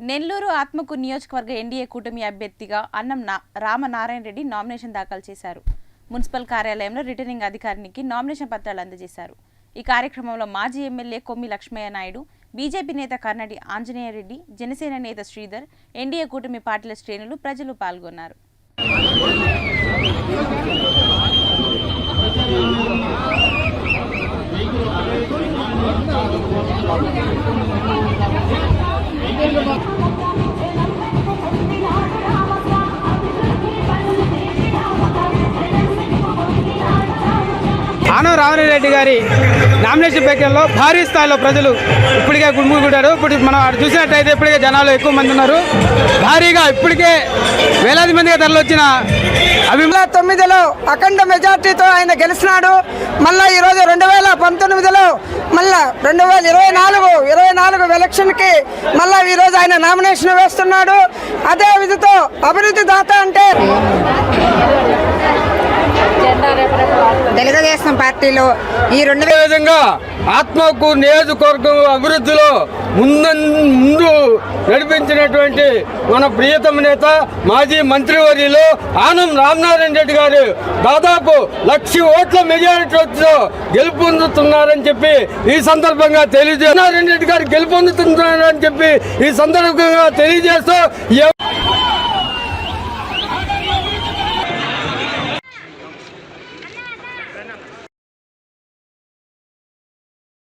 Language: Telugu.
నెల్లూరు ఆత్మకూరు నియోజకవర్గ ఎన్డీఏ కూటమి అభ్యర్థిగా అన్నం రామనారాయణ రెడ్డి నామినేషన్ దాఖలు చేశారు. మున్సిపల్ కార్యాలయంలో రిటర్నింగ్ అధికారికి నామినేషన్ పత్రాలు అందజేశారు. ఈ కార్యక్రమంలో మాజీ ఎమ్మెల్యే కొమ్మి లక్ష్మయ్య నాయుడు, బీజేపీ నేత కర్నడి ఆంజనేయ రెడ్డి, జనసేన నేత శ్రీధర్, ఎన్డీఏ కూటమి పార్టీల శ్రేణులు, ప్రజలు పాల్గొన్నారు. ఆనం రామరెడ్డి గారి నామినేషన్ ప్రక్రియలో భారీ స్థాయిలో ప్రజలు ఇప్పటికే గుమిగూడారు. ఇప్పుడు మనం చూసినట్టయితే ఇప్పటికే జనాలు ఎక్కువ మంది ఉన్నారు. భారీగా ఇప్పటికే వేలాది మందిగా తరలివచ్చిన 2009లో అఖండ మెజార్టీతో ఆయన గెలిచినాడు. మళ్ళీ ఈరోజు 2019లో మళ్ళా 2024 ఎలక్షన్కి మళ్ళీ ఈరోజు ఆయన నామినేషన్ వేస్తున్నాడు. అదే విధంతో అభివృద్ధి దాత అంటే తెలుగుదేశం పార్టీలో ఈ విధంగా ఆత్మకూరు నియోజకవర్గం అభివృద్ధిలో ముందు నడిపించినటువంటి మన ప్రియతమ నేత మాజీ మంత్రివర్యులు ఆనం రామనారాయణ రెడ్డి గారు దాదాపు 1,00,000 ఓట్ల మెజారిటీతో గెలుపొందుతున్నారని చెప్పి ఈ సందర్భంగా తెలియజేస్తున్నారని రెడ్డి గారు గెలుపొందుతున్నారని చెప్పి ఈ సందర్భంగా తెలియజేస్తూ